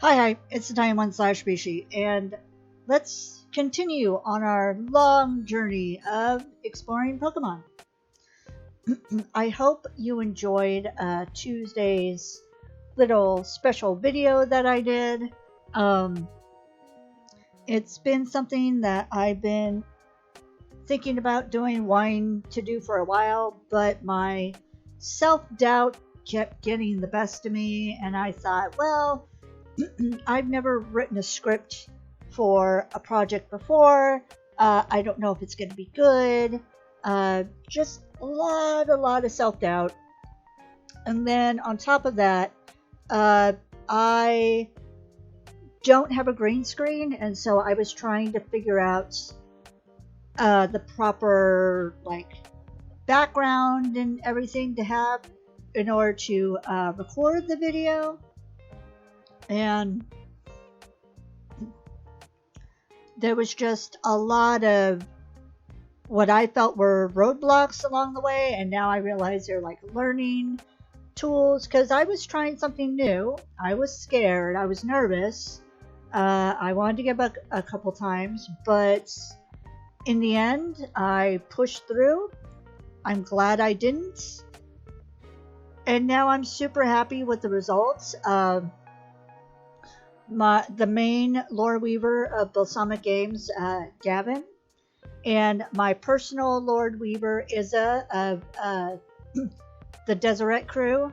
Hi, it's the Time1/Bishie, and let's continue on our long journey of exploring Pokemon. I hope you enjoyed Tuesday's little special video that I did. It's been something that I've been thinking about wanting to do for a while, but my self-doubt kept getting the best of me, and I thought, well, I've never written a script for a project before. I don't know if it's going to be good. Just a lot of self-doubt. And then on top of that, I don't have a green screen, and so I was trying to figure out the proper background and everything to have in order to record the video. And there was just a lot of what I felt were roadblocks along the way, and now I realize they're like learning tools, because I was trying something new. I was scared, I was nervous, I wanted to give up a couple times, but in the end I pushed through. I'm glad I didn't, and now I'm super happy with the results. The main lore weaver of BalsamicGames, Gavin, and my personal lore weaver, Izza, of the Deseret crew,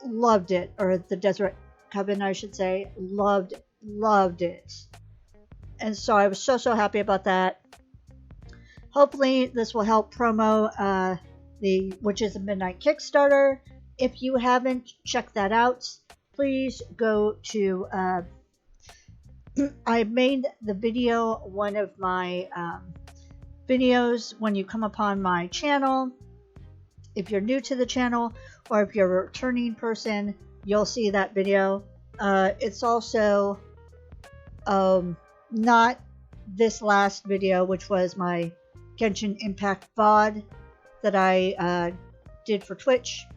loved it, or the Deseret Coven, I should say, loved it. And so I was so happy about that. Hopefully this will help promo the Witches of Midnight Kickstarter. If you haven't checked that out, please go to I made the video one of my videos when you come upon my channel. If you're new to the channel, or if you're a returning person, you'll see that video. It's also not this last video, which was my Genshin Impact VOD that I did for Twitch,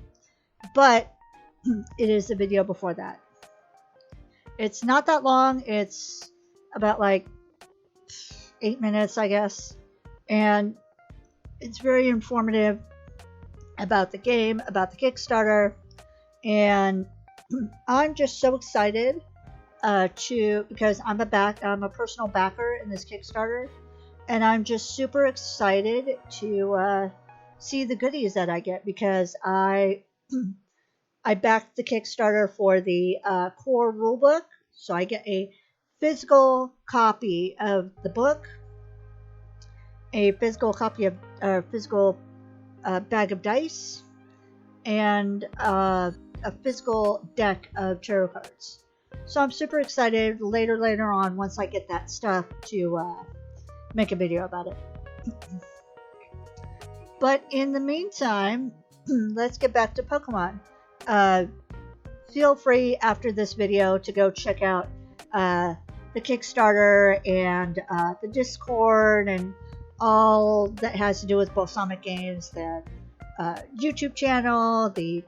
but it is the video before that. It's not that long. It's about 8 minutes, I guess, and it's very informative about the game, about the Kickstarter, and I'm just so excited because I'm a personal backer in this Kickstarter, and I'm just super excited to see the goodies that I get, because I backed the Kickstarter for the core rulebook, so I get a physical copy of the book, a physical copy of physical bag of dice, and a physical deck of tarot cards. So I'm super excited later on, once I get that stuff, to make a video about it. But in the meantime, let's get back to Pokemon. Feel free after this video to go check out the Kickstarter and the Discord and all that has to do with BalsamicGames, the YouTube channel, the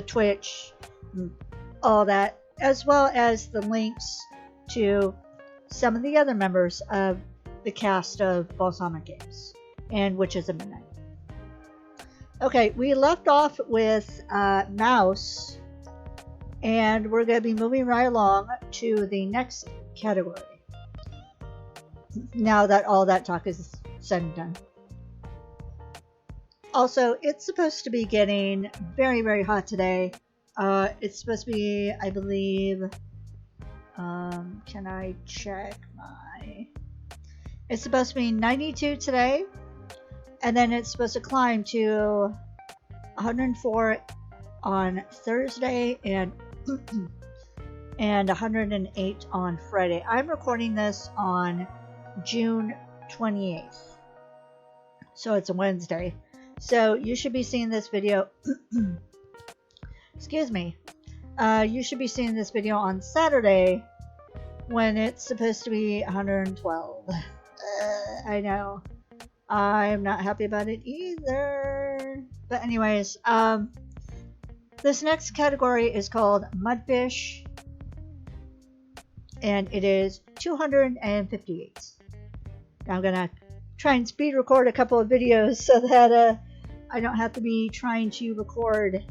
Twitch, all that, as well as the links to some of the other members of the cast of BalsamicGames and Witches of Midnight. Okay, we left off with Mouse, and we're going to be moving right along to the next category, now that all that talk is said and done. Also, it's supposed to be getting very hot today. It's supposed to be, I believe, can I check my... It's supposed to be 92 today, and then it's supposed to climb to 104 on Thursday and 108 on Friday. I'm recording this on June 28th, so it's a Wednesday. So you should be seeing this video excuse me, you should be seeing this video on Saturday, when it's supposed to be 112. I know, I'm not happy about it either. But anyways, this next category is called Mudfish, and it is 258. Now I'm gonna try and speed record a couple of videos so that I don't have to be trying to record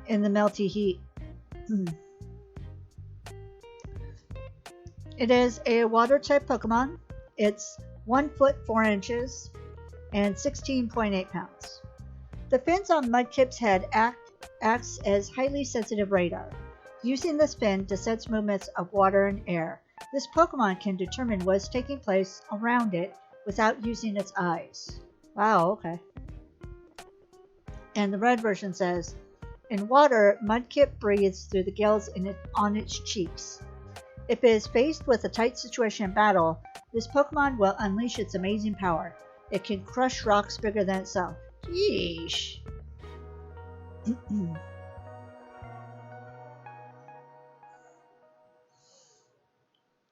in the melty heat. It is a water type Pokemon. It's 1 foot 4 inches and 16.8 pounds. The fins on Mudkip's head acts as highly sensitive radar. Using this fin to sense movements of water and air, this Pokemon can determine what is taking place around it without using its eyes. Wow, okay. And the red version says, in water, Mudkip breathes through the gills on its cheeks. If it is faced with a tight situation in battle, this Pokemon will unleash its amazing power. It can crush rocks bigger than itself. Yeesh.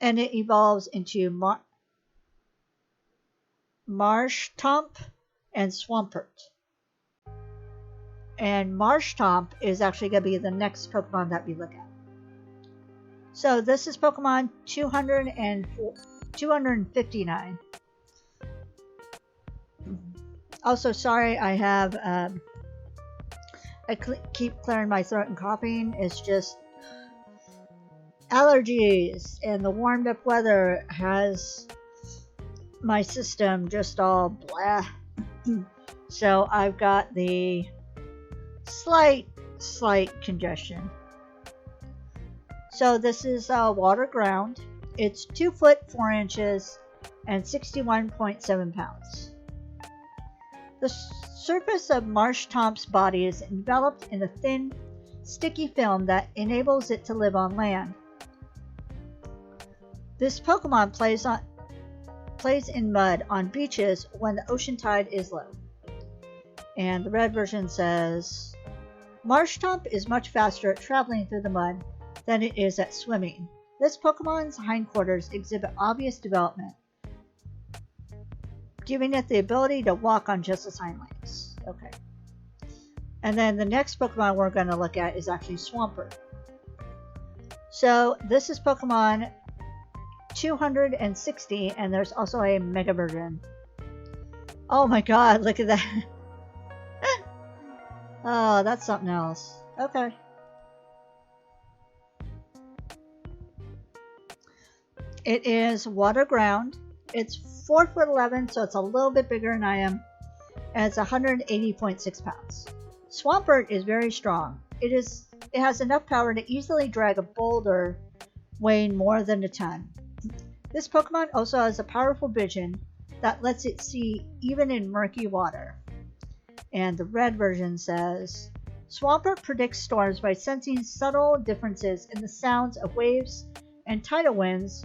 And it evolves into Marshtomp and Swampert. And Marshtomp is actually going to be the next Pokemon that we look at. So this is Pokemon 259. Also, sorry, I have keep clearing my throat and coughing. It's just allergies, and the warmed up weather has my system just all blah. So I've got the slight congestion. So this is water ground. It's 2 foot 4 inches and 61.7 pounds. The surface of Marshtomp's body is enveloped in a thin, sticky film that enables it to live on land. This Pokemon plays in mud on beaches when the ocean tide is low. And the red version says, Marshtomp is much faster at traveling through the mud than it is at swimming. This Pokemon's hindquarters exhibit obvious development, giving it the ability to walk on just its hind legs. Okay. And then the next Pokemon we're going to look at is actually Swampert. So this is Pokemon 260, and there's also a Mega version. Oh my god, look at that. Oh, that's something else. Okay. It is water ground. It's 4 foot 11, so it's a little bit bigger than I am. And it's 180.6 pounds. Swampert is very strong. It has enough power to easily drag a boulder weighing more than a ton. This Pokemon also has a powerful vision that lets it see even in murky water. And the red version says, Swampert predicts storms by sensing subtle differences in the sounds of waves and tidal winds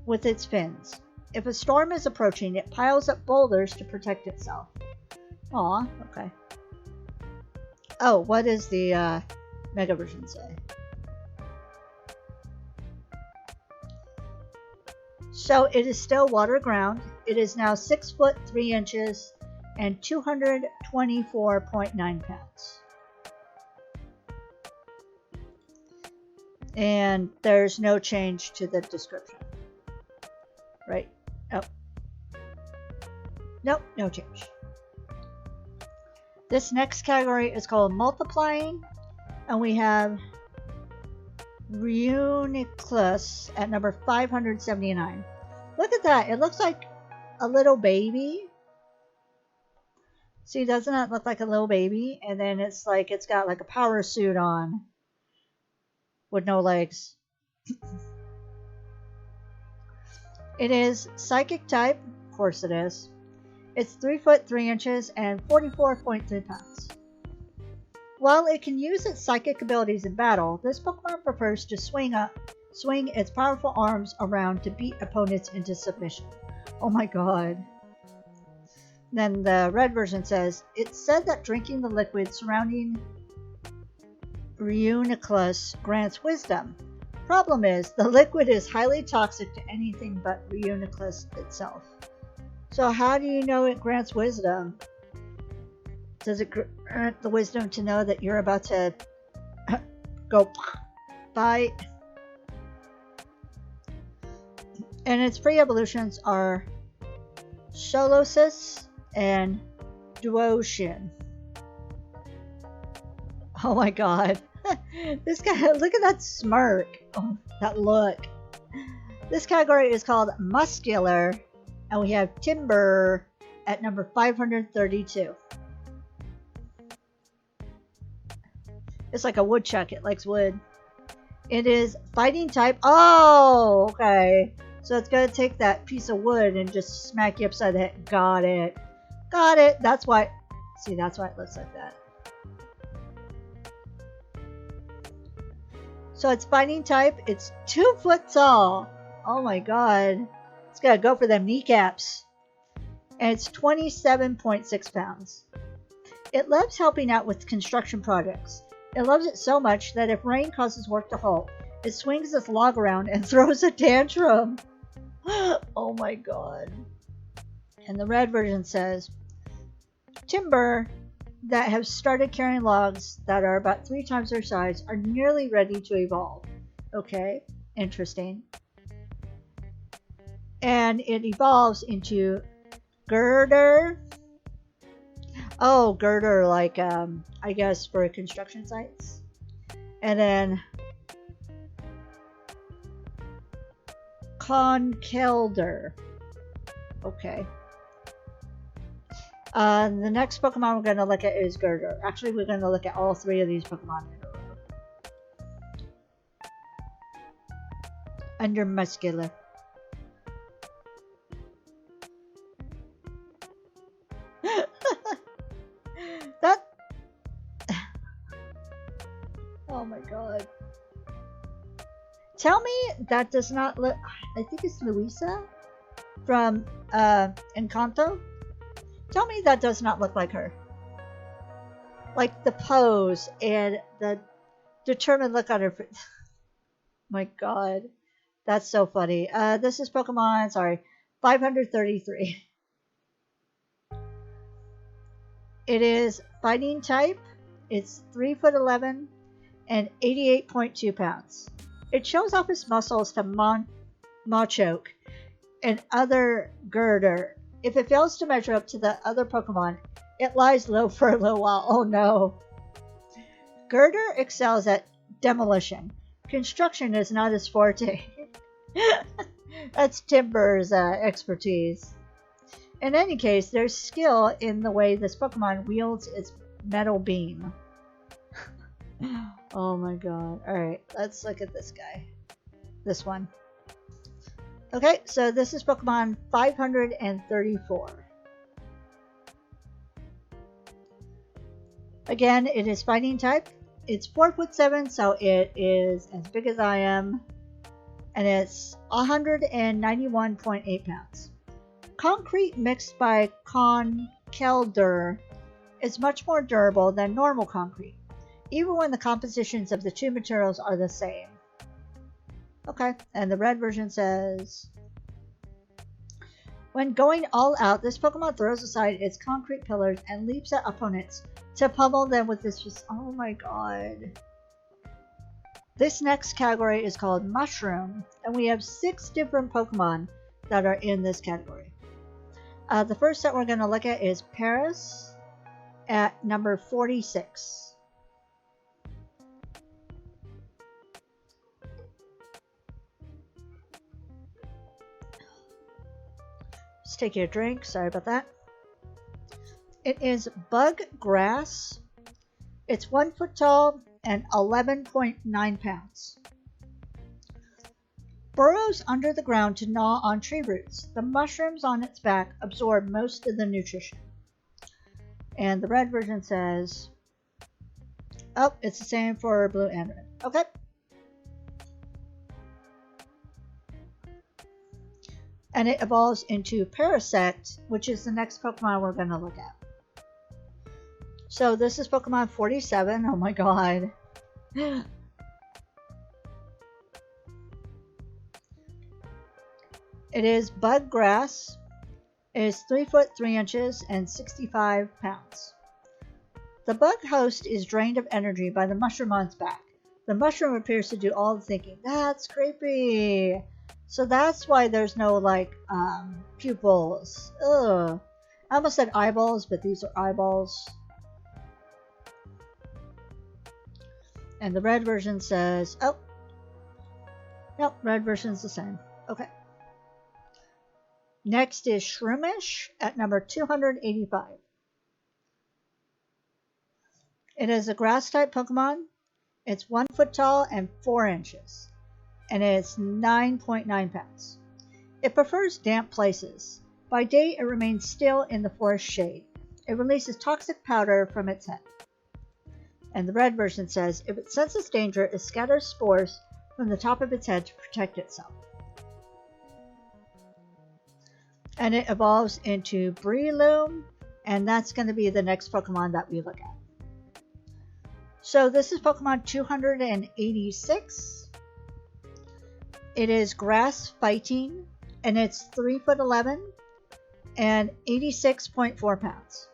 with its fins. If a storm is approaching, it piles up boulders to protect itself. Aw, okay. Oh, what does the Mega version say? So it is still water ground. It is now 6 foot 3 inches and 224.9 pounds. And there's no change to the description. Right? Oh. Nope, no change. This next category is called Multiplying, and we have Reuniclus at number 579. Look at that. It looks like a little baby. See, doesn't that look like a little baby? And then it's like it's got like a power suit on with no legs. It is psychic type. Of course it is. It's 3 foot 3 inches and 44.3 pounds. While it can use its psychic abilities in battle, this Pokemon prefers to swing its powerful arms around to beat opponents into submission. Oh my god. Then the red version says, it's said that drinking the liquid surrounding Reuniclus grants wisdom. Problem is, the liquid is highly toxic to anything but Reuniclus itself. So how do you know it grants wisdom? Does it grant the wisdom to know that you're about to go bite? And its pre-evolutions are Sholosis and Duoshin. Oh my god. This guy, look at that smirk. Oh, that look. This category is called Muscular, and we have Timber at number 532. It's like a woodchuck. It likes wood. It is fighting type. Oh, okay. So it's going to take that piece of wood and just smack you upside the head. Got it. Got it. That's why. See, that's why it looks like that. So it's fighting type. It's 2 foot tall. Oh my god. It's got to go for them kneecaps. And it's 27.6 pounds. It loves helping out with construction projects. It loves it so much that if rain causes work to halt, it swings its log around and throws a tantrum. Oh my god. And the red version says, Timber that have started carrying logs that are about 3 times their size are nearly ready to evolve. Okay, interesting. And it evolves into girder. Oh, girder, like, I guess for construction sites. And then Conkelder. Okay. The next Pokemon we're going to look at is Girder. Actually, we're going to look at all 3 of these Pokemon in a row. Under Muscular. That... Oh my god. Tell me that does not look... I think it's Louisa from Encanto. Tell me that does not look like her. Like the pose and the determined look on her face. My god. That's so funny. This is Pokemon, sorry, 533. It is fighting type. It's 3'11" and 88.2 pounds. It shows off its muscles to Machoke and other Girder. If it fails to measure up to the other Pokemon, it lies low for a little while. Oh no. Girder excels at demolition. Construction is not his forte. That's Timber's expertise. In any case, there's skill in the way this Pokemon wields its metal beam. Oh my god. Alright, let's look at this guy. This one. Okay, so this is Pokemon 534. Again, it is fighting type. It's 4'7", so it is as big as I am. And it's 191.8 pounds. Concrete mixed by Conkelder is much more durable than normal concrete, even when the compositions of the 2 materials are the same. Okay, and the red version says, when going all out, this Pokemon throws aside its concrete pillars and leaps at opponents to pummel them with this. Oh my god. This next category is called Mushroom, and we have 6 different Pokemon that are in this category. The first that we're going to look at is Paris at number 46. Just taking a drink, sorry about that. It is Bug Grass. It's 1 foot tall and 11.9 pounds. Burrows under the ground to gnaw on tree roots. The mushrooms on its back absorb most of the nutrition. And the red version says, oh, it's the same for blue and red. Okay. And it evolves into Parasect, which is the next Pokemon we're going to look at. So this is Pokemon 47. Oh my god. It is Bug Grass. It is 3 foot 3 inches and 65 pounds. The bug host is drained of energy by the mushroom on its back. The mushroom appears to do all the thinking. That's creepy. So that's why there's no, like, pupils. Ugh. I almost said eyeballs, but these are eyeballs. And the red version says, oh. Nope, red version's the same. Okay. Next is Shroomish at number 285. It is a grass-type Pokemon. It's 1 foot tall and 4 inches. And it's 9.9 pounds. It prefers damp places. By day, it remains still in the forest shade. It releases toxic powder from its head. And the red version says, if it senses danger, it scatters spores from the top of its head to protect itself. And it evolves into Breloom, and that's going to be the next Pokemon that we look at. So this is Pokemon 286. It is grass fighting, and it's 3 foot 11 and 86.4 pounds.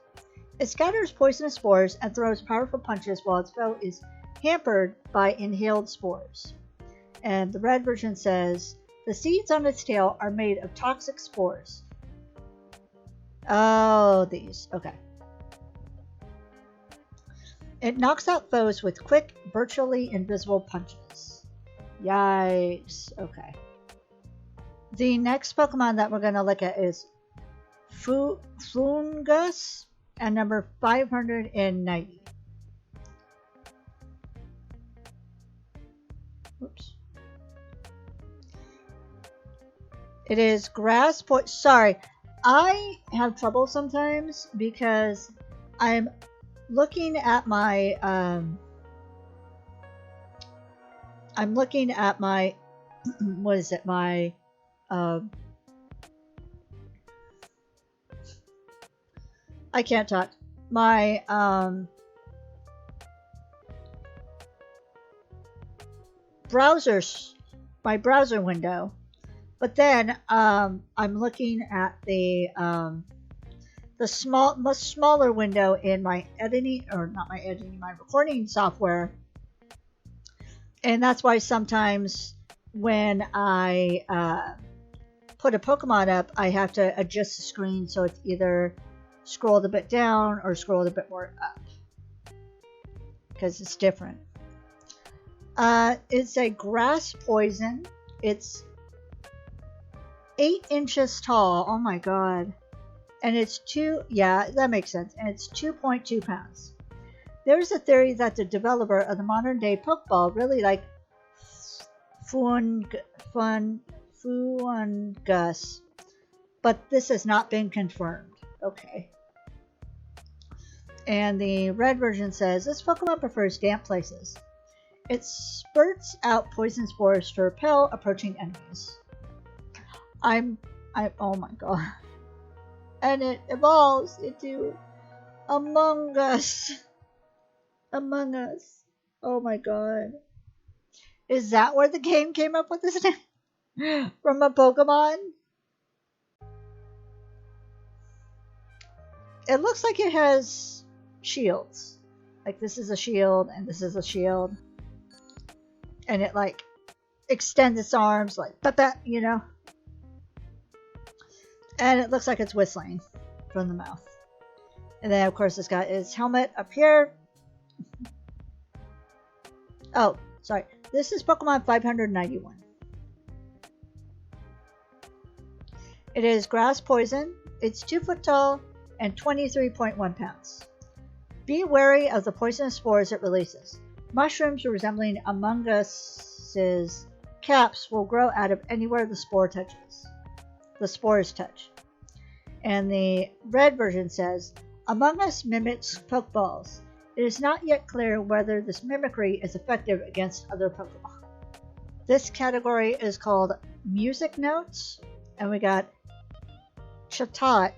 It scatters poisonous spores and throws powerful punches while its foe is hampered by inhaled spores. And the red version says, the seeds on its tail are made of toxic spores. Oh, these. Okay. It knocks out foes with quick, virtually invisible punches. Yikes. Okay. The next Pokemon that we're going to look at is Foongus at number 590. Oops. It is grass. Sorry, I have trouble sometimes because I'm looking at my what is it, my I can't talk, my browser window, but then I'm looking at the much smaller window in my editing, or not my editing, my recording software. And that's why sometimes when I put a Pokemon up, I have to adjust the screen so it's either scrolled a bit down or scrolled a bit more up, because it's different. It's a grass poison. It's 8 inches tall. Oh my god. And it's yeah, that makes sense. And it's 2.2 pounds. There's a theory that the developer of the modern day Pokeball really liked Foongus, but this has not been confirmed. Okay. And the red version says, this Pokemon prefers damp places. It spurts out poison spores to repel approaching enemies. Oh my god. And it evolves into Among Us. Among Us. Oh my god. Is that where the game came up with this name? From a Pokemon? It looks like it has shields. Like this is a shield and this is a shield. And it like extends its arms like that, you know? And it looks like it's whistling from the mouth. And then of course it's got its helmet up here. Oh, sorry. This is Pokemon 591. It is grass poison. It's 2 foot tall and 23.1 pounds. Be wary of the poisonous spores it releases. Mushrooms resembling Among Us's caps will grow out of anywhere the spores touch. And the red version says, Among Us mimics Pokeballs. It is not yet clear whether this mimicry is effective against other Pokemon. This category is called Music Notes, and we got Chatot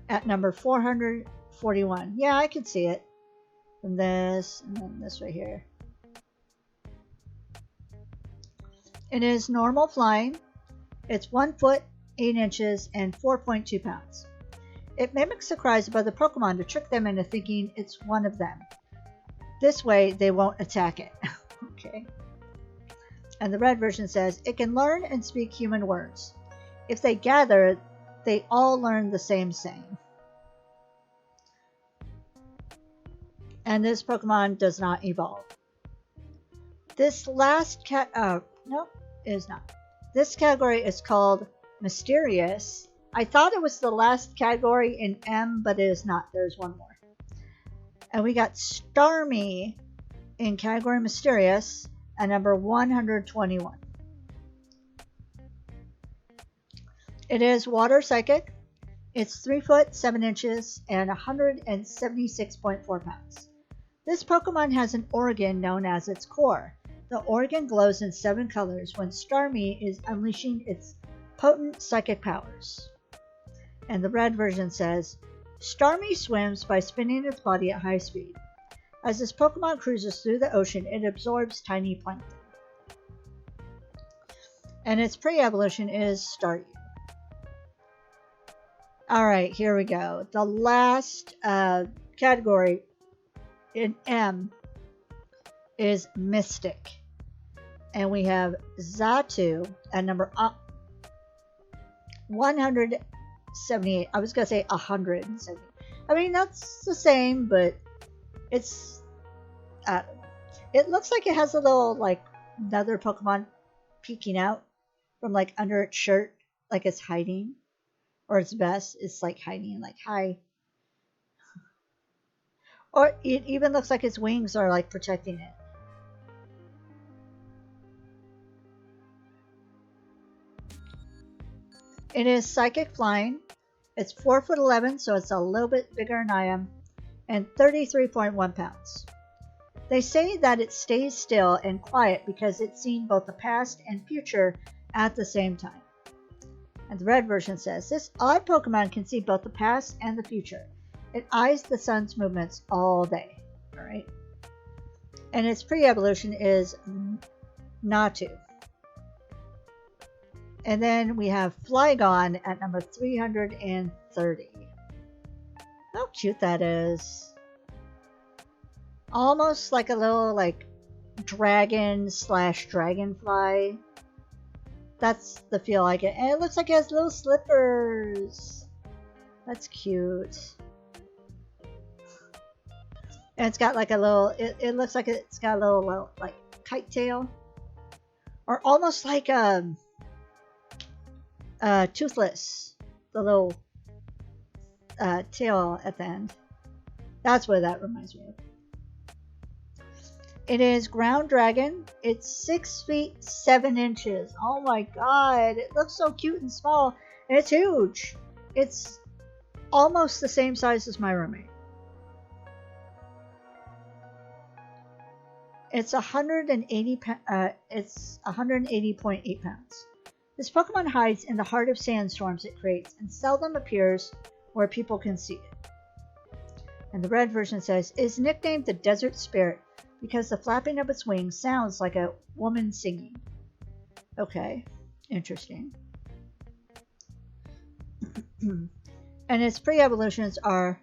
at number 441. Yeah, I can see it. And this, and then this right here. It is normal flying. It's 1 foot 8 inches, and 4.2 pounds. It mimics the cries of other Pokemon to trick them into thinking it's one of them. This way, they won't attack it. Okay. And the red version says, it can learn and speak human words. If they gather, they all learn the same saying. And this Pokemon does not evolve. This last nope, it is not. This category is called Mysterious. I thought it was the last category in M, but it is not. There's one more. And we got Starmie in category Mysterious at number 121. It is Water Psychic. It's 3 foot 7 inches and 176.4 pounds. This Pokemon has an organ known as its core. The organ glows in 7 colors when Starmie is unleashing its potent psychic powers. And the red version says, Starmie swims by spinning its body at high speed. As this Pokemon cruises through the ocean, it absorbs tiny plankton. And its pre-evolution is Staryu. Alright, here we go. The last category in M is Mystic. And we have Xatu at number 178. I was going to say 170. I mean, that's the same, but it's... it looks like it has a little, like, another Pokemon peeking out from, like, under its shirt, like it's hiding. Or its vest is, like, hiding, like, hi. Or it even looks like its wings are, like, protecting it. It is Psychic Flying. It's 4 foot 11, so it's a little bit bigger than I am, and 33.1 pounds. They say that it stays still and quiet because it's seen both the past and future at the same time. And the red version says, this odd Pokemon can see both the past and the future. It eyes the sun's movements all day. Alright. And its pre-evolution is Natu. And then we have Flygon at number 330. How cute that is. Almost like a little, like, dragon / dragonfly. That's the feel I get. And it looks like it has little slippers. That's cute. And it's got like a little, it looks like it's got a little like kite tail. Or almost like Toothless. The little tail at the end. That's what that reminds me of. It is Ground Dragon. It's 6 feet 7 inches. Oh my god. It looks so cute and small. And it's huge. It's almost the same size as my roommate. It's 180.8 pounds. This Pokemon hides in the heart of sandstorms it creates and seldom appears where people can see it. And the red version says, it is nicknamed the Desert Spirit because the flapping of its wings sounds like a woman singing. Okay, interesting. And its pre-evolutions are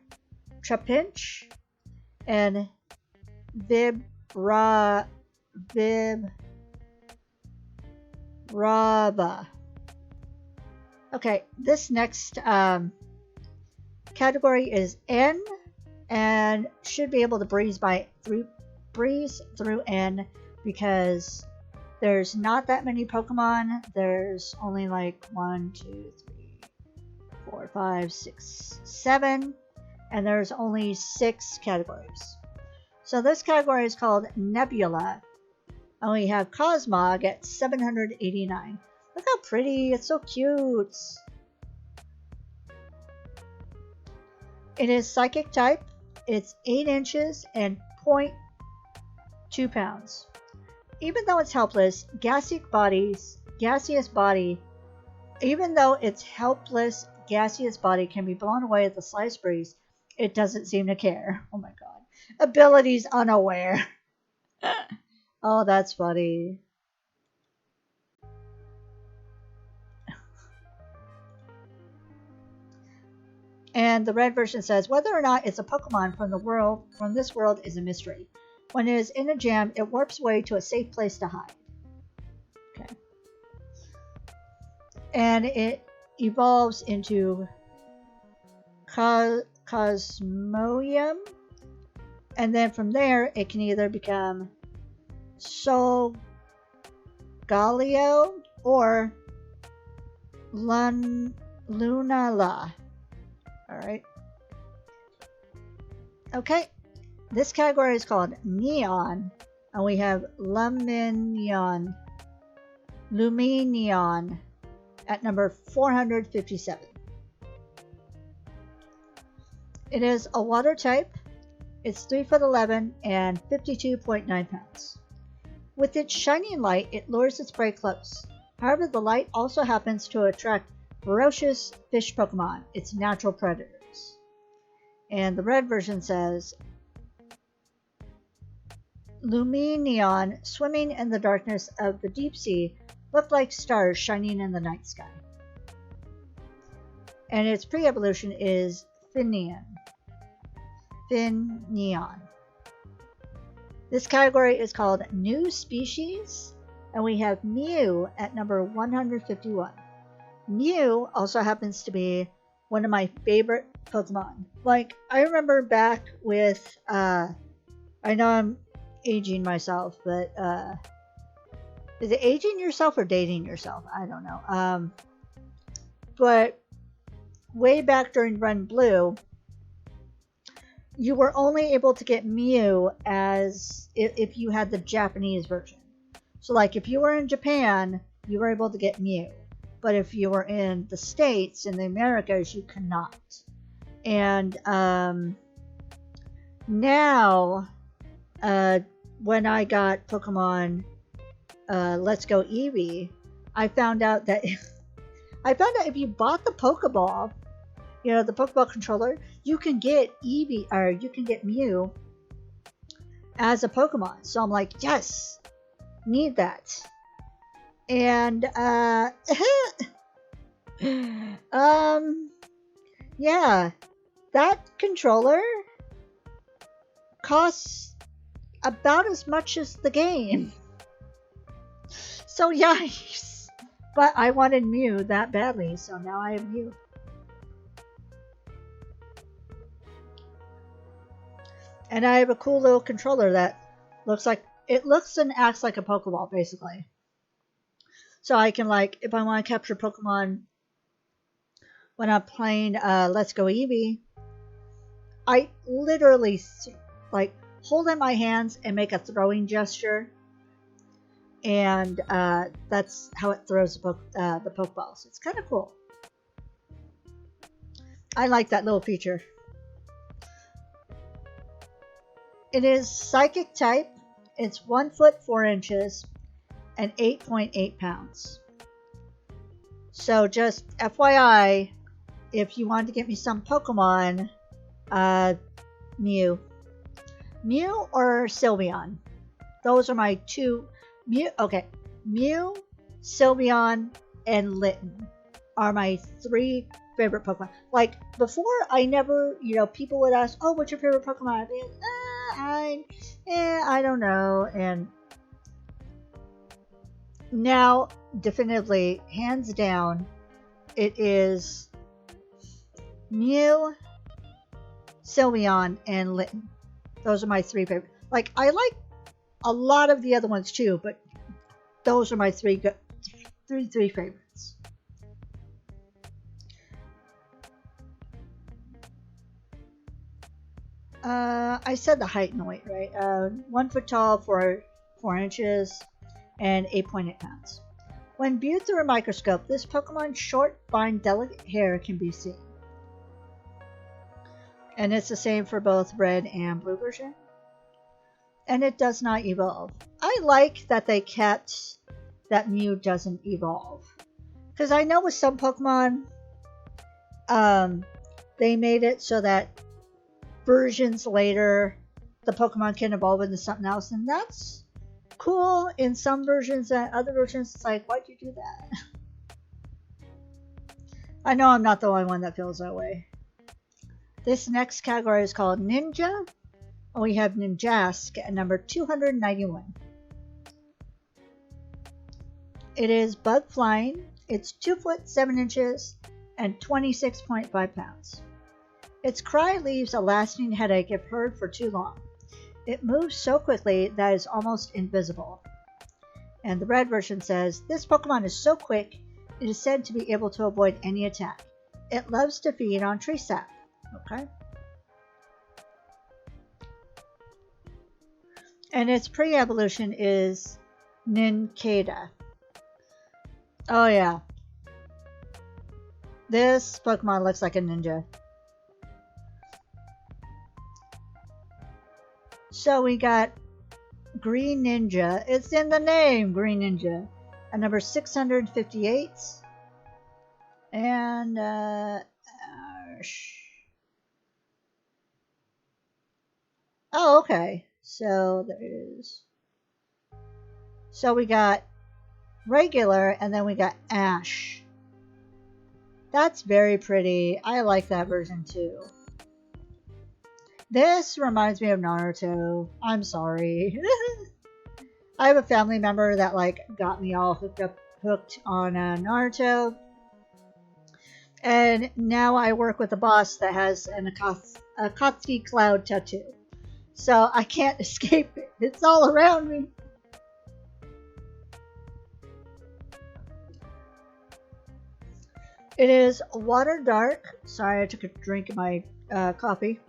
Trapinch and Vibrava. Okay, this next category is N and should be able to breeze through N because there's not that many Pokemon. There's only like 1, 2, 3, 4, 5, 6, 7, and there's only 6 categories. So this category is called Nebula, and we have Cosmog at 789. Look how pretty, it's so cute. It is Psychic type. It's 8 inches and 0.2 pounds. Even though it's helpless, gaseous body, even though its helpless gaseous body can be blown away at the slightest breeze, it doesn't seem to care. Oh my god. Abilities unaware. Oh, that's funny. And the red version says, whether or not it's a Pokemon from this world is a mystery. When it is in a jam, it warps away to a safe place to hide. Okay. And it evolves into Cosmoium. And then from there, it can either become Solgaleo or Lunala. Alright. Okay. This category is called Neon. And we have Luminion at number 457. It is a water type. It's 3'11" and 52.9 pounds. With its shining light, it lures its prey close. However, the light also happens to attract ferocious fish Pokemon, its natural predators. And the red version says, Luminion, swimming in the darkness of the deep sea, look like stars shining in the night sky. And its pre-evolution is Finneon. This category is called New Species, and we have Mew at number 151. Mew also happens to be one of my favorite Pokemon. Like, I remember back with, I know I'm aging myself, but, is it aging yourself or dating yourself? I don't know. But way back during Red Blue, you were only able to get Mew as if you had the Japanese version. So like if you were in Japan, you were able to get Mew. But if you were in the States, in the Americas, you cannot. And now, when I got Pokemon Let's Go Eevee, I found out that if you bought the Pokeball, you know, the Pokeball controller, you can get Eevee, or you can get Mew as a Pokemon. So I'm like, yes, need that. And yeah, that controller costs about as much as the game. So yikes. But I wanted Mew that badly, so now I have Mew. And I have a cool little controller that looks and acts like a Pokeball, basically. So I can, like, if I want to capture Pokemon when I'm playing Let's Go Eevee, I literally, like, hold in my hands and make a throwing gesture. And that's how it throws the Pokeball. So it's kind of cool. I like that little feature. It is Psychic type. It's 1 foot 4 inches and 8.8 pounds. So just FYI, if you wanted to get me some Pokemon, Mew or Sylveon. Those are my two. Mew, Sylveon, and Litten are my 3 favorite Pokemon. Like, before, I never, people would ask, oh, what's your favorite Pokemon? I'd be like, I don't know. And now, definitively, hands down, it is Mew, Sylveon, and Litten. Those are my 3 favorite. Like, I like a lot of the other ones too, but those are my 3 favorites. I said the height and weight, right? 1 foot tall, 4 inches, and 8.8 pounds. When viewed through a microscope, this Pokemon's short, fine, delicate hair can be seen. And it's the same for both red and blue version. And it does not evolve. I like that they kept that Mew doesn't evolve. Because I know with some Pokemon, they made it so that versions later, the Pokemon can evolve into something else. And that's cool in some versions, and other versions, it's like, why'd you do that? I know I'm not the only one that feels that way. This next category is called Ninja. And we have Ninjask at number 291. It is bug flying. It's 2 foot 7 inches and 26.5 pounds. Its cry leaves a lasting headache if heard for too long. It moves so quickly that it's almost invisible. And the red version says, this Pokemon is so quick, it is said to be able to avoid any attack. It loves to feed on tree sap. Okay. And its pre-evolution is Nincada. Oh yeah. This Pokemon looks like a ninja. So we got Green Ninja. It's in the name, Green Ninja. At number 658. And, oh, okay. So there it is. So we got regular, and then we got Ash. That's very pretty. I like that version too. This reminds me of Naruto. I'm sorry. I have a family member that got me all hooked on Naruto. And now I work with a boss that has an Akatsuki cloud tattoo. So I can't escape it. It's all around me. It is water dark. Sorry, I took a drink of my coffee.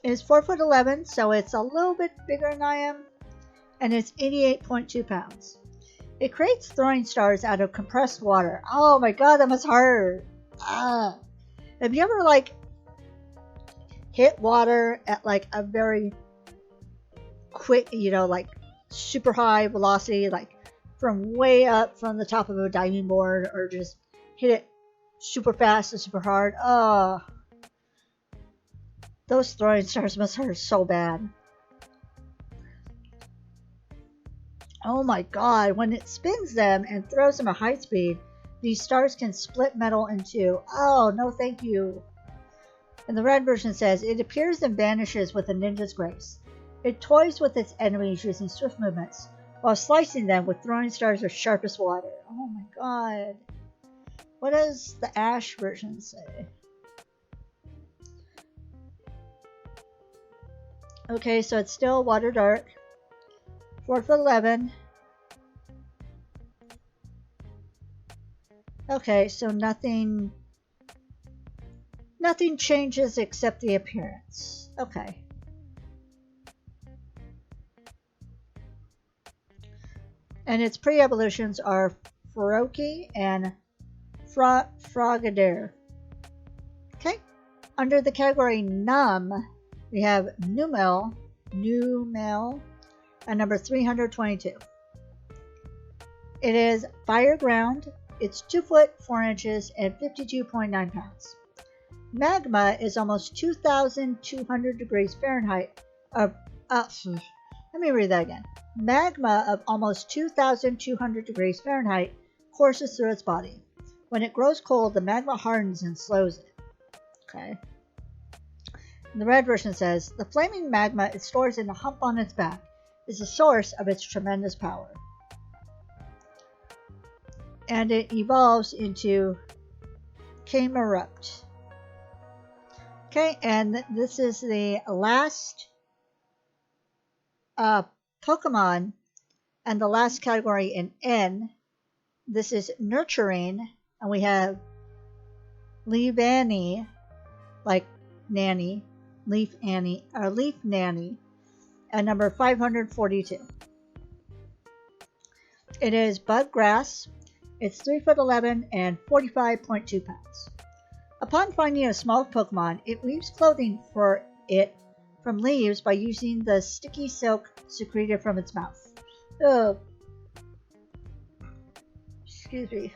It is 4'11", so it's a little bit bigger than I am. And it's 88.2 pounds. It creates throwing stars out of compressed water. Oh my god, that must hurt. Ah. Have you ever hit water at a very quick, super high velocity, from way up from the top of a diving board, or just hit it super fast and super hard? Oh, those throwing stars must hurt so bad. Oh my god, when it spins them and throws them at high speed, these stars can split metal in two. Oh, no thank you. And the red version says, it appears and vanishes with a ninja's grace. It toys with its enemies using swift movements, while slicing them with throwing stars as sharp as water. Oh my god. What does the Ash version say? Okay, so it's still water dark. 4'11". Okay, so nothing changes except the appearance. Okay. And its pre-evolutions are Feroki and Frogadier. Okay. Under the category Numb, we have Numel at number 322. It is fire ground. It's 2 foot 4 inches and 52.9 pounds. Magma is almost 2,200 degrees Fahrenheit. Let me read that again. Magma of almost 2,200 degrees Fahrenheit courses through its body. When it grows cold, the magma hardens and slows it. Okay. And the red version says, the flaming magma it stores in a hump on its back is the source of its tremendous power. And it evolves into Camerupt. Okay, and this is the last Pokemon and the last category in N. This is Nurturing, and we have Leaf Nanny, Leaf Nanny, at number 542. It is bud grass. It's 3'11" and 45.2 pounds. Upon finding a small Pokemon, it weaves clothing for it from leaves by using the sticky silk secreted from its mouth. Oh, excuse me.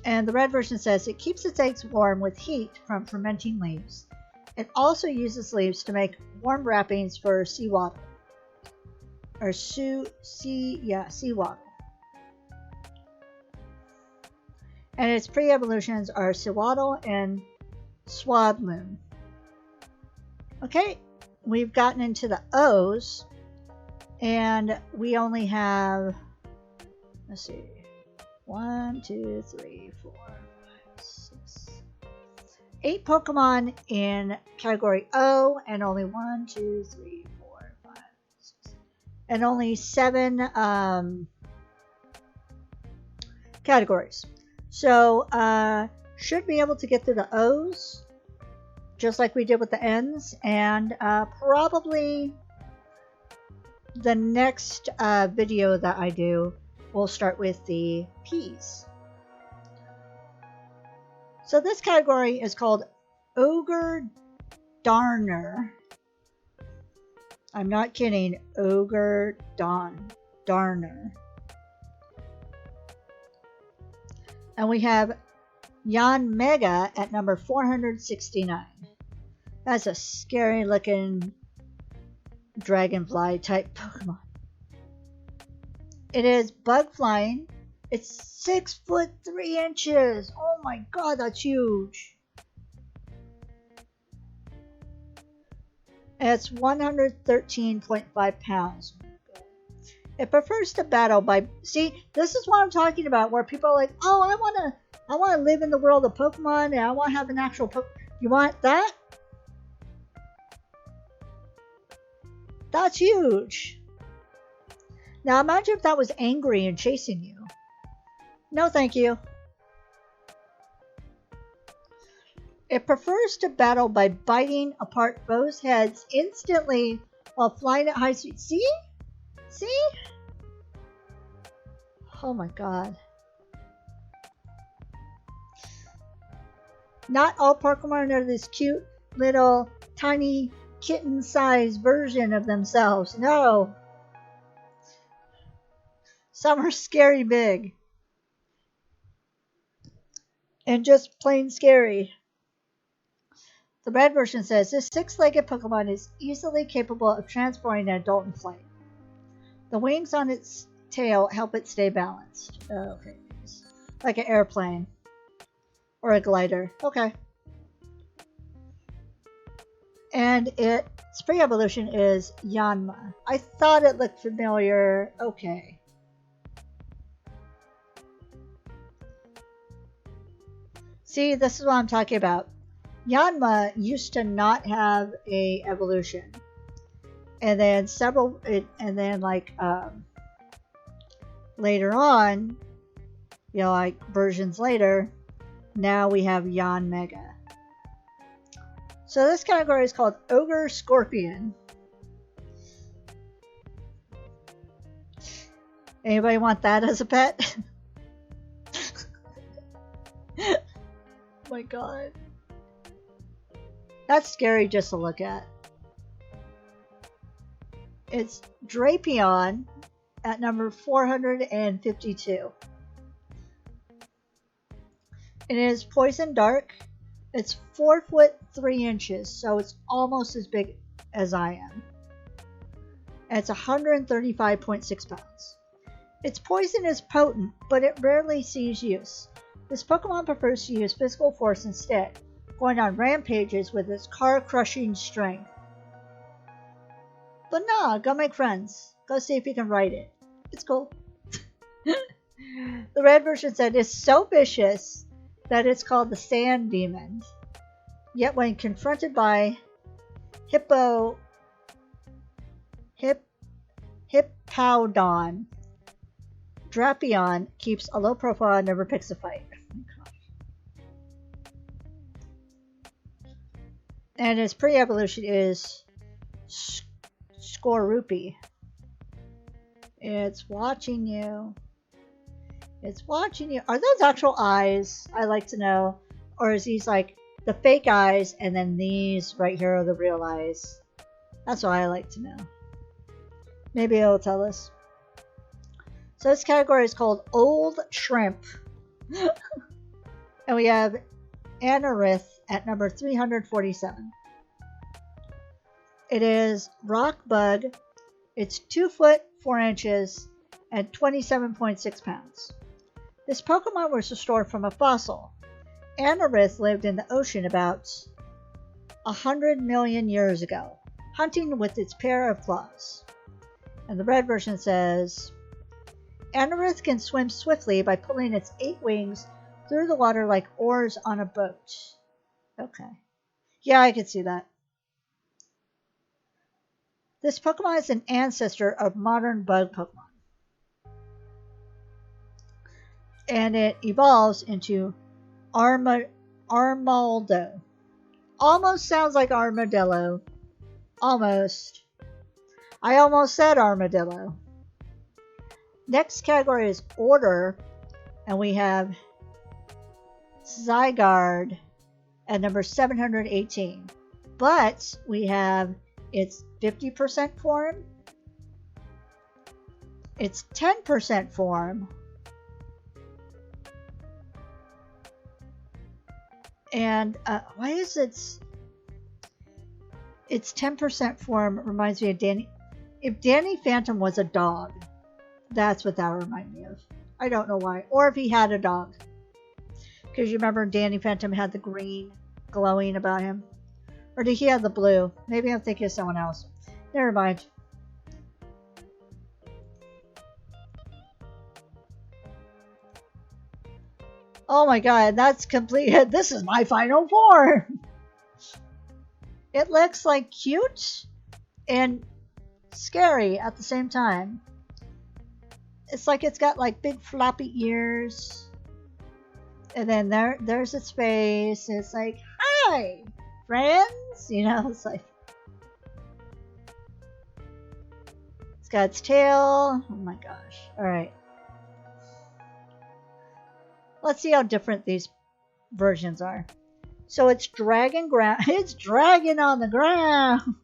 And the red version says it keeps its eggs warm with heat from fermenting leaves. It also uses leaves to make warm wrappings for seawater. Or seawater. And its pre-evolutions are Sewaddle and Swadloon. Okay, we've gotten into the O's, and we only have, let's see, 1, 2, 3, 4, 5, 6, 8 Pokemon in category O, and only 1, 2, 3, 4, 5, 6, and only 7 categories. So, should be able to get through the O's, just like we did with the N's, and probably the next video that I do will start with the P's. So this category is called Ogre Darner. I'm not kidding, Ogre Darner. And we have Yanmega at number 469. That's a scary looking dragonfly type Pokemon. It is bug flying. It's 6 foot 3 inches. Oh my god, that's huge. And it's 113.5 pounds. It prefers to battle by... See, this is what I'm talking about, where people are like, oh, I want to live in the world of Pokemon, and I want to have an actual Pokemon. You want that? That's huge. Now imagine if that was angry and chasing you. No, thank you. It prefers to battle by biting apart foes' heads instantly while flying at high speed. See? See? Oh my god. Not all Pokemon are this cute little tiny kitten-sized version of themselves. No. Some are scary big. And just plain scary. The red version says, this 6-legged Pokemon is easily capable of transporting an adult in flight. The wings on its tail help it stay balanced. Okay. Like an airplane. Or a glider. Okay. And its pre-evolution is Yanma. I thought it looked familiar. Okay. See, this is what I'm talking about. Yanma used to not have a evolution. And then later on, you know, like versions later, now we have Yanmega. So this category is called Ogre Scorpion. Anybody want that as a pet? Oh my god. That's scary just to look at. It's Drapion at number 452. It is Poison Dark. It's 4 foot 3 inches, so it's almost as big as I am. And it's 135.6 pounds. Its poison is potent, but it rarely sees use. This Pokemon prefers to use physical force instead, going on rampages with its car-crushing strength. But nah, go make friends. Go see if you can ride it. It's cool. The red version said it's so vicious that it's called the Sand Demon. Yet when confronted by Hippowdon, Drapion keeps a low profile and never picks a fight. And his pre-evolution is Skorupi. It's watching you. It's watching you. Are those actual eyes? I like to know. Or is these like the fake eyes and then these right here are the real eyes? That's what I like to know. Maybe it'll tell us. So this category is called Old Shrimp. And we have Anorith at number 347. It is Rock Bug. It's 2 foot 4 inches and 27.6 pounds. This Pokemon was restored from a fossil. Amarith lived in the ocean about 100 million years ago, hunting with its pair of claws. And the red version says, Amarith can swim swiftly by pulling its 8 wings through the water like oars on a boat. Okay. Yeah, I can see that. This Pokemon is an ancestor of modern bug Pokemon. And it evolves into Armaldo. Almost sounds like armadillo. Almost. I almost said armadillo. Next category is order. And we have Zygarde at number 718. But we have its 50% form, its 10% form, and why is its 10% form reminds me of Danny. If Danny Phantom was a dog, that's what that reminded me of. I don't know why. Or if he had a dog. Because you remember Danny Phantom had the green glowing about him. Or did he have the blue? Maybe I'm thinking of someone else. Never mind. Oh my god, that's complete. This is my final form. It looks like cute and scary at the same time. It's like it's got like big floppy ears. And then there's its face. It's like, hi, friends. You know, it's like. It's got its tail. Oh my gosh. Alright. Let's see how different these versions are. So it's dragging ground. It's dragging on the ground.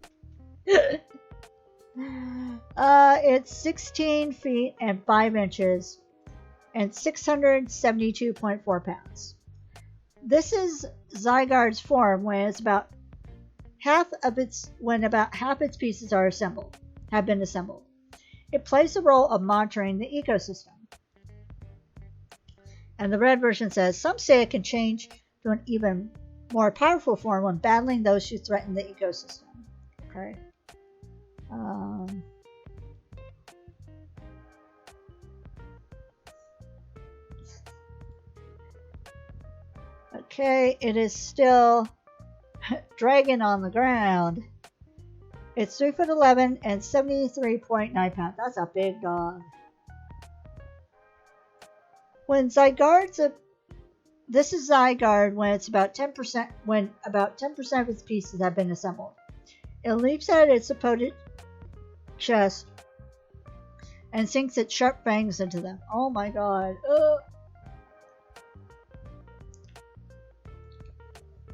It's 16 feet and 5 inches and 672.4 pounds. This is Zygarde's form when it's about half its pieces are have been assembled. It plays the role of monitoring the ecosystem. And the red version says, some say it can change to an even more powerful form when battling those who threaten the ecosystem. Okay. Okay, it is still dragging on the ground. It's 3'11" and 73.9 pounds. That's a big dog. When this is Zygarde when it's about 10%, when about 10% of its pieces have been assembled. It leaps out its opponent's chest and sinks its sharp fangs into them. Oh my god.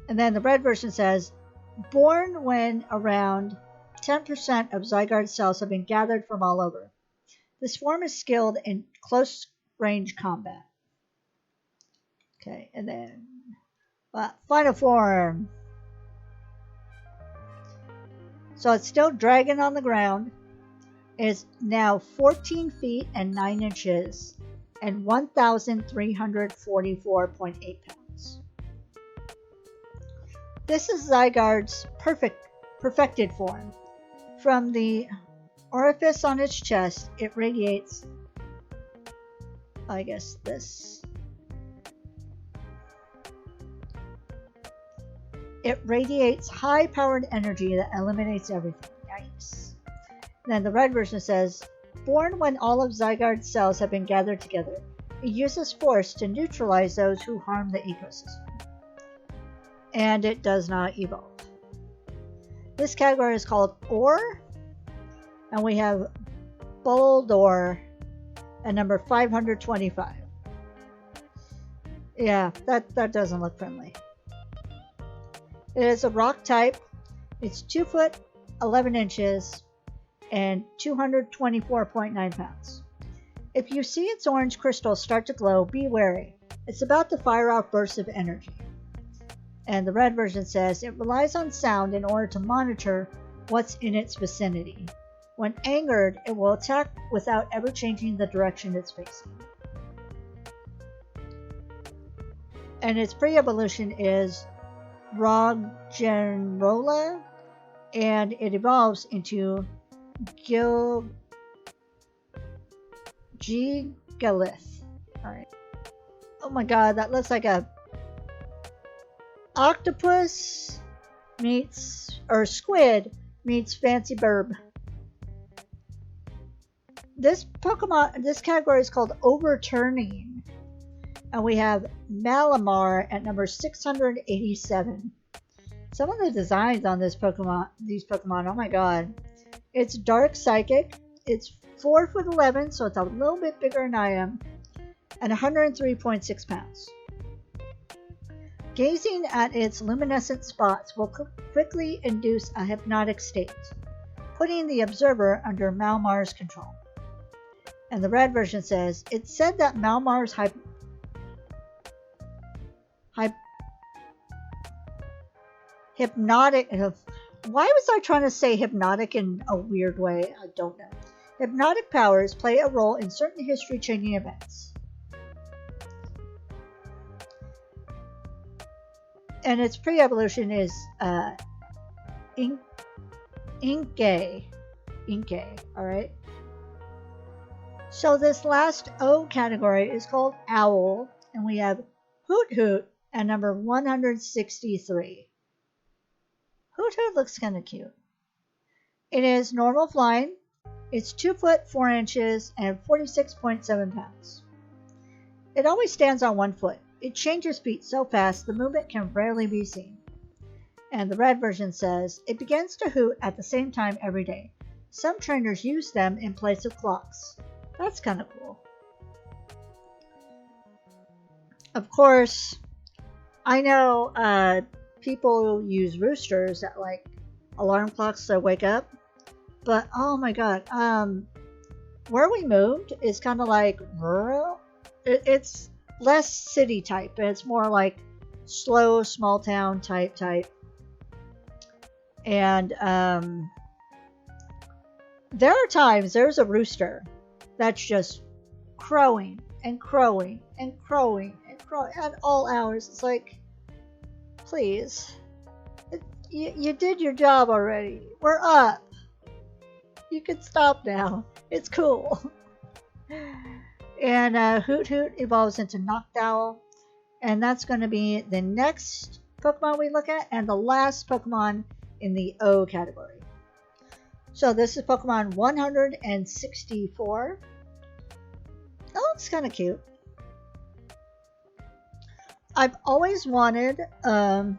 And then the red version says, born when around 10% of Zygarde's cells have been gathered from all over. This form is skilled in close range combat. Okay, and then final form. So it's still dragging on the ground. It's now 14 feet and 9 inches and 1,344.8 pounds. This is Zygarde's perfected form. From the orifice on its chest, it radiates, I guess this. It radiates high-powered energy that eliminates everything. Yikes. Then the red version says, born when all of Zygarde's cells have been gathered together, it uses force to neutralize those who harm the ecosystem. And it does not evolve. This category is called Ore, and we have Boldore at number 525. Yeah, that doesn't look friendly. It is a rock type. It's 2 foot 11 inches and 224.9 pounds. If you see its orange crystals start to glow, be wary. It's about to fire off bursts of energy. And the red version says it relies on sound in order to monitor what's in its vicinity. When angered, it will attack without ever changing the direction it's facing. And its pre-evolution is Roggenrola, and it evolves into Gigalith. Alright. Oh my god, that looks like a octopus meets, or squid meets fancy burb. This Pokemon, this category is called Overturning. And we have Malamar at number 687. Some of the designs on these Pokemon, oh my god. It's Dark Psychic. It's 4'11", so it's a little bit bigger than I am. And 103.6 pounds. Gazing at its luminescent spots will quickly induce a hypnotic state, putting the observer under Malamar's control. And the red version says, it's said that Malamar's hypnotic. Why was I trying to say hypnotic in a weird way? I don't know. Hypnotic powers play a role in certain history-changing events. And its pre-evolution is Inkay. Alright. So this last O category is called Owl, and we have Hoot Hoot at number 163. Hoot Hoot looks kind of cute. It is normal flying. It's 2 foot 4 inches and 46.7 pounds. It always stands on 1 foot. It changes feet so fast the movement can rarely be seen. And the red version says, it begins to hoot at the same time every day. Some trainers use them in place of clocks. That's kind of cool. Of course, I know people use roosters at like alarm clocks to wake up. But oh my god, where we moved is kind of like rural. It's less city type, and it's more like slow, small town type. And there are times there's a rooster that's just crowing and crowing and crowing and crowing at all hours. It's like, please, you did your job already. We're up. You can stop now. It's cool. And Hoot Hoot evolves into Noctowl. And that's going to be the next Pokemon we look at, and the last Pokemon in the O category. So this is Pokemon 164. Oh, it's kind of cute. I've always wanted a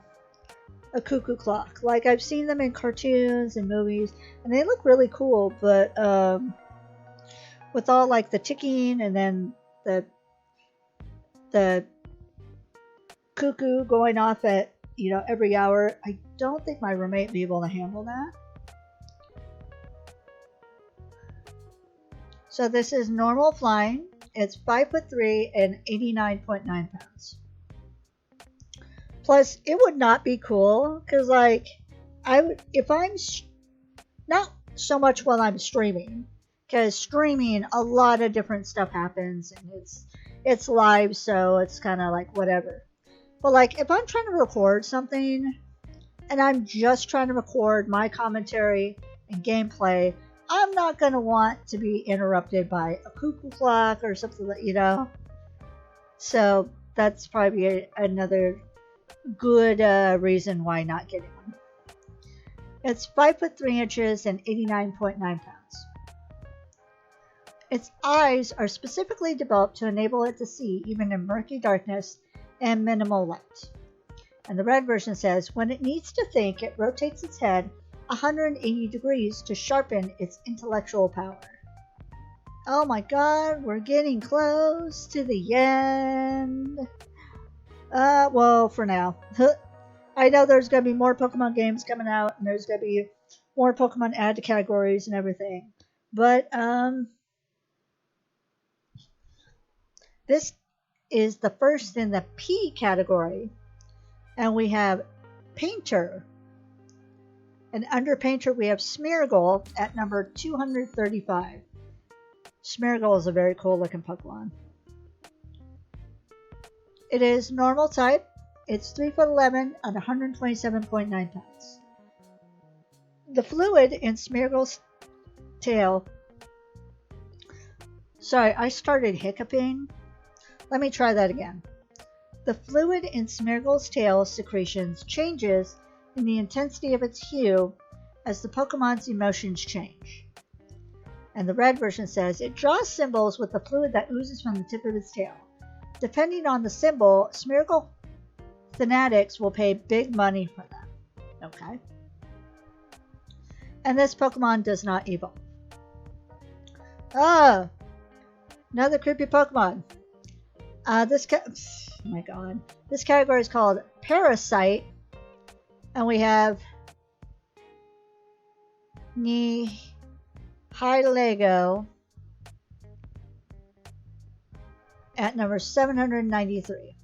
cuckoo clock. Like, I've seen them in cartoons and movies, and they look really cool, but with all like the ticking and then the cuckoo going off at, you know, every hour, I don't think my roommate would be able to handle that. So this is normal flying. It's 5'3" and 89.9 pounds. Plus, it would not be cool because, like, I would, if I'm not so much while I'm streaming, because streaming a lot of different stuff happens and it's live, so it's kind of like whatever. But like, if I'm trying to record something and I'm just trying to record my commentary and gameplay, I'm not going to want to be interrupted by a cuckoo clock or something like, you know. So that's probably another good reason why not getting one. It's 5'3" and 89.9 pounds. Its eyes are specifically developed to enable it to see even in murky darkness and minimal light. And the red version says, when it needs to think, it rotates its head 180 degrees to sharpen its intellectual power. Oh my god, we're getting close to the end. Well, for now. I know there's going to be more Pokemon games coming out, and there's going to be more Pokemon added to categories and everything. But, this is the first in the P category. And we have Painter. And under Painter, we have Smeargle at number 235. Smeargle is a very cool looking Pokemon. It is normal type. It's 3'11" and 127.9 pounds. The fluid in Smeargle's tail. Sorry, I started hiccuping. Let me try that again. The fluid in Smeargle's tail secretions changes in the intensity of its hue as the Pokemon's emotions change. And the red version says it draws symbols with the fluid that oozes from the tip of its tail. Depending on the symbol, Smeargle fanatics will pay big money for them. Okay. And this Pokemon does not evolve. Ah! Another creepy Pokemon. Oh my god. This category is called Parasite. And we have Nihilego at number 793.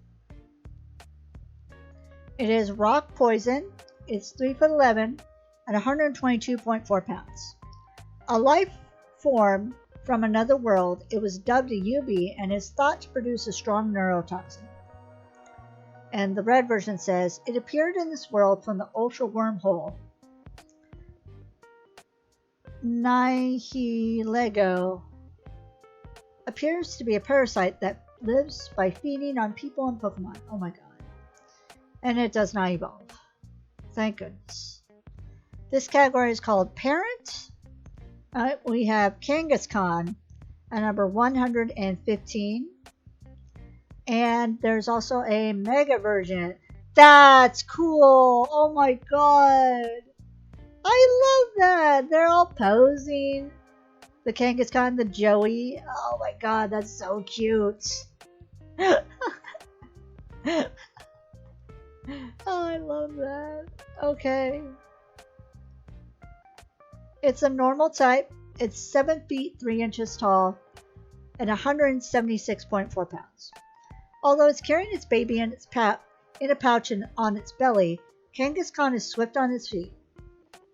It is rock poison. It's 3'11" and 122.4 pounds. A life form from another world, it was dubbed a UB and is thought to produce a strong neurotoxin. And the red version says, it appeared in this world from the ultra wormhole. Nihilego appears to be a parasite that lives by feeding on people and Pokemon. Oh my god. And it does not evolve. Thank goodness. This category is called Parent. We have Kangaskhan at number 115. And there's also a mega version. That's cool. Oh my god. I love that. They're all posing. The Kangaskhan, the Joey. Oh my god, that's so cute. Oh, I love that. Okay. It's a normal type. It's 7 feet 3 inches tall and 176.4 pounds. Although it's carrying its baby in a pouch and on its belly, Kangaskhan is swift on its feet.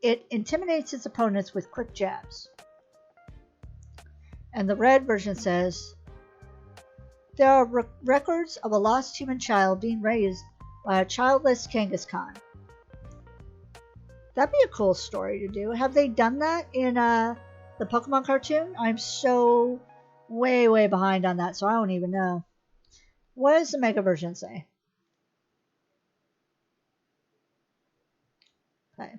It intimidates its opponents with quick jabs. And the red version says, there are records of a lost human child being raised by a childless Kangaskhan. That'd be a cool story to do. Have they done that in the Pokemon cartoon? I'm so way behind on that, so I don't even know. What does the mega version say? Okay.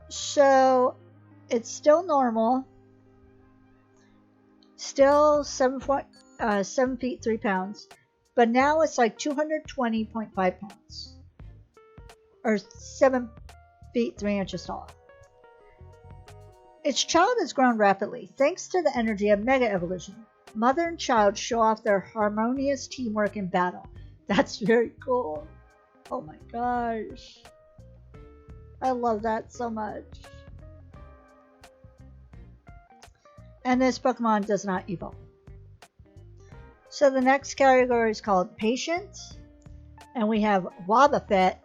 So it's still normal. Still 7 feet 3 pounds. But now it's like 220.5 pounds. Or 7 feet 3 inches tall. Its child has grown rapidly. Thanks to the energy of Mega Evolution, mother and child show off their harmonious teamwork in battle. That's very cool. Oh my gosh. I love that so much. And this Pokemon does not evolve. So the next category is called Patient. And we have Wobbuffet.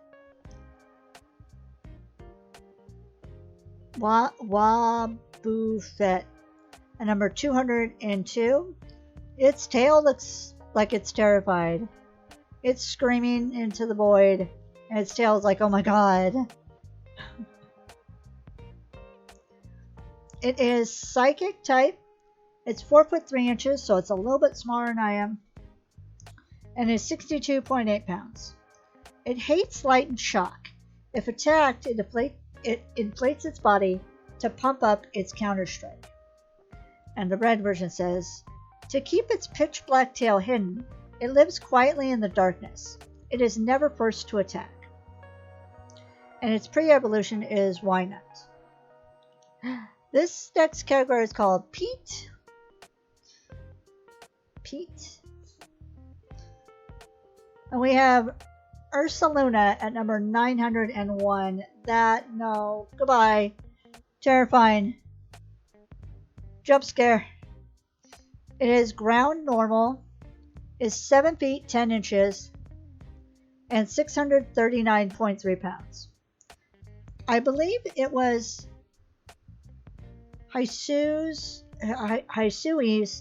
Wobbuffet at number 202. Its tail looks like it's terrified. It's screaming into the void. And its tail is like, oh my god. It is Psychic type. It's 4 foot 3 inches, so it's a little bit smaller than I am. And is 62.8 pounds. It hates light and shock. If attacked, it inflates its body to pump up its counter strike. And the red version says, to keep its pitch black tail hidden, it lives quietly in the darkness. It is never forced to attack. And its pre-evolution is Wynut. This next category is called Peat. Peat. And we have Ursaluna at number 901. No, goodbye. Terrifying. Jump scare. It is ground normal. Is 7 feet 10 inches and 639.3 pounds. I believe it was Haisui's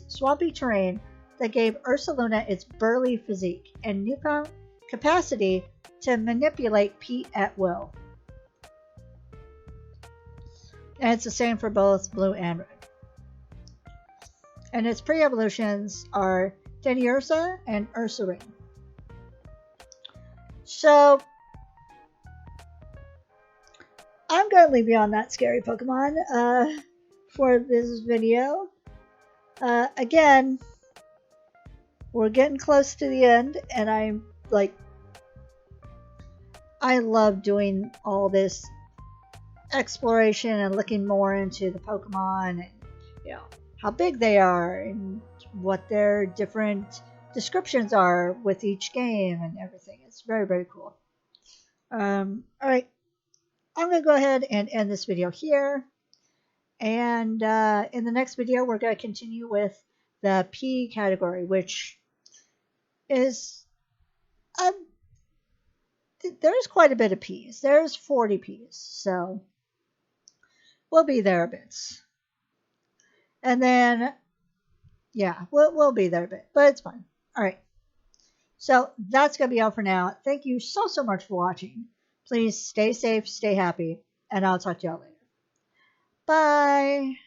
swampy terrain that gave Ursaluna its burly physique and newfound capacity to manipulate Peat at will. And it's the same for both blue and red. And its pre-evolutions are Teniursa and Ursaring. So, I'm going to leave you on that scary Pokemon for this video. Again, we're getting close to the end, and I love doing all this exploration and looking more into the Pokemon and, you know, how big they are and what their different descriptions are with each game and everything. It's very, very cool. Alright, I'm going to go ahead and end this video here. And in the next video, we're going to continue with the P category, which is, there's quite a bit of P's. There's 40 P's, so we'll be there a bit. And then, yeah, we'll be there a bit, but it's fine. All right. So that's going to be all for now. Thank you so much for watching. Please stay safe, stay happy, and I'll talk to y'all later. Bye.